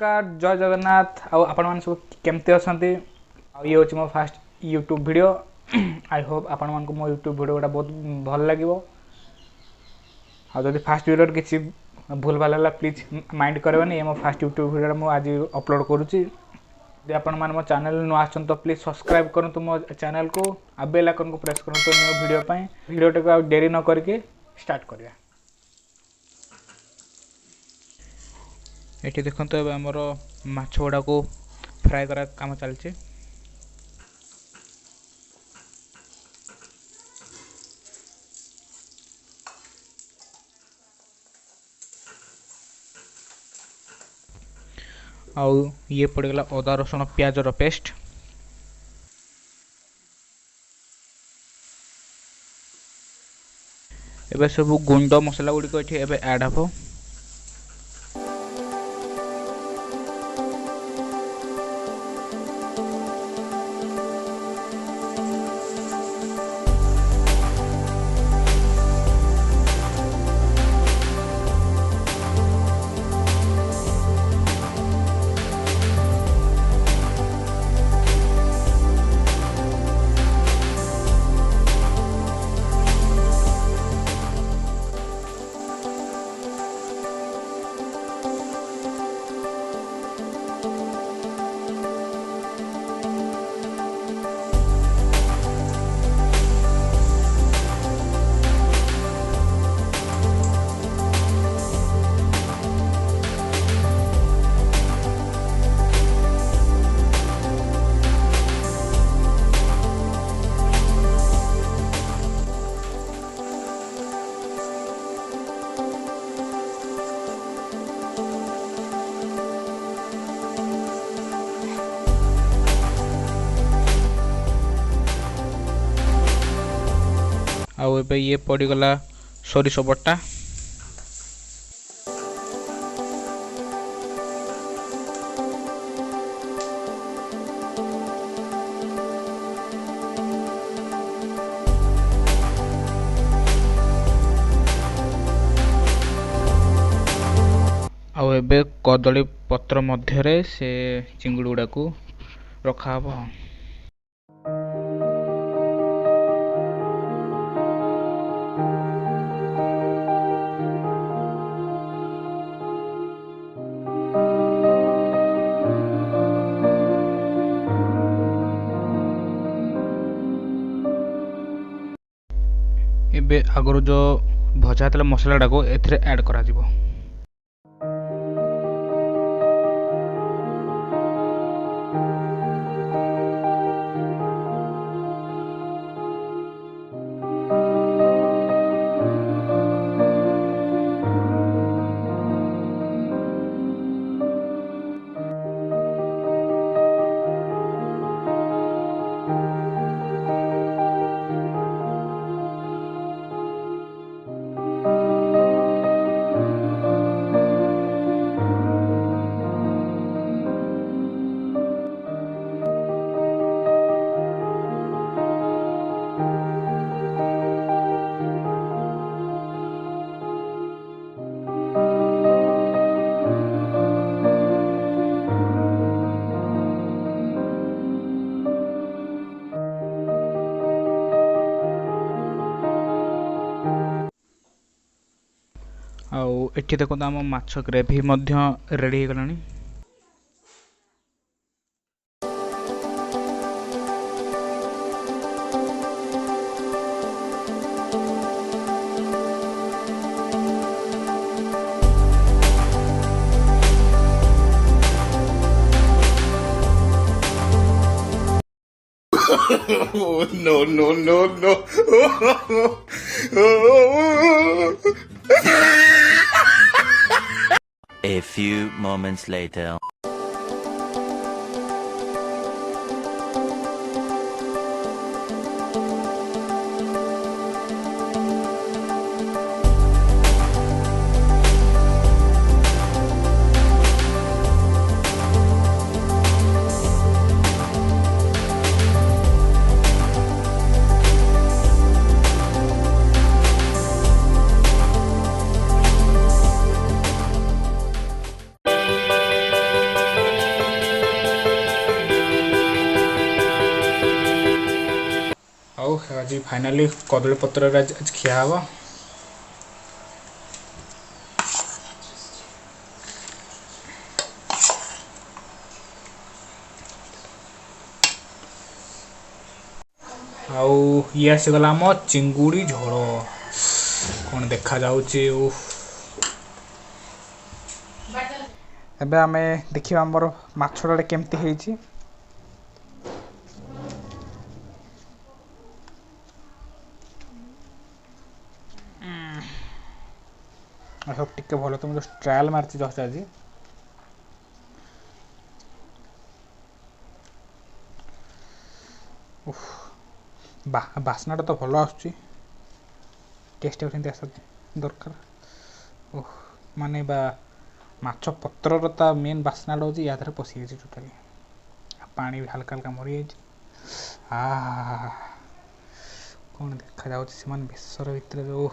नमस्कार जय जगन्नाथ आपण मान सब केमती अछंती ये होची मो fast YouTube video I hope आपण मान को मो यूट्यूब वीडियो गोटा बहुत भल लागिवो जदि फास्ट वीडियो किसी भूल भाल है प्लीज माइंड करबेनी मो फास्ट यूट्यूब वीडियो मु आज अपलोड करूची यदि आपण मान मो चैनल नु आछन तो प्लीज सब्सक्राइब करंतु मो चैनल को आ बेल आइकन को प्रेस करंतु न्यू वीडियो पई वीडियो को देरी न करके स्टार्ट करिया। ये देखो तो आमर माछ गुड़ा को फ्राए करा काम चलছে आउ ये पड़गला अदा रसुण प्याज रो पेस्ट एबे सब गुंड मसला गुडी को एठी एबे ऐड हबो। आउ एबे ये पड़गला सोरिष बटा आउ एबे कदली पत्र मध्य से चिंगुड़ी गुड़ा को रखा हबो। एबे आगर जो भजा होता मसलाटा को एथरे ऐड करा जिवो। आउ एठी देखो आम माछ ग्रेवी मध्य रेडी हो गलानी। No, no, no, no. A few moments later. तो आज फाइनाली कदली पत्र आज खिया हवा आउ ये आसीगला आम चिंगुड़ी झोल कौन देखा जाउची एबे आमे देखिबा हमर माछडा केमती हेची आई होप टिके भलो तुम जस्ट ट्रायल मारती जस्ट आज बासना तो भल आसुची टेस्ट आसा दरकार ओह माने बा माछ पत्रर ता मेन बासना हो या पशि जाइए टोटाली पानी भी हल्का हल्का मरी जाइए कौन देखा जाऊँ बेसर भितर जो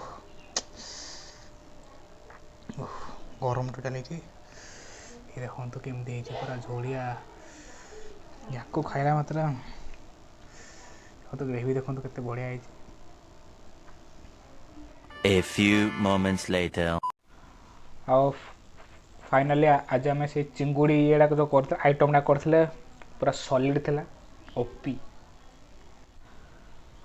गरम टोटाली ये देखो केमती पूरा झोलिया या खाइला मात्र तो ग्रेवी देखो केते बढ़िया है। A few moments later. और फाइनली आज आम से चिंगुड़ी ये जो कर आइटम करते पूरा सॉलिड थिला ओपी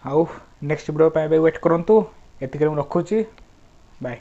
आउ नेक्स्ट वीडियो पे वेट करंतु एतिक रखुची बाय।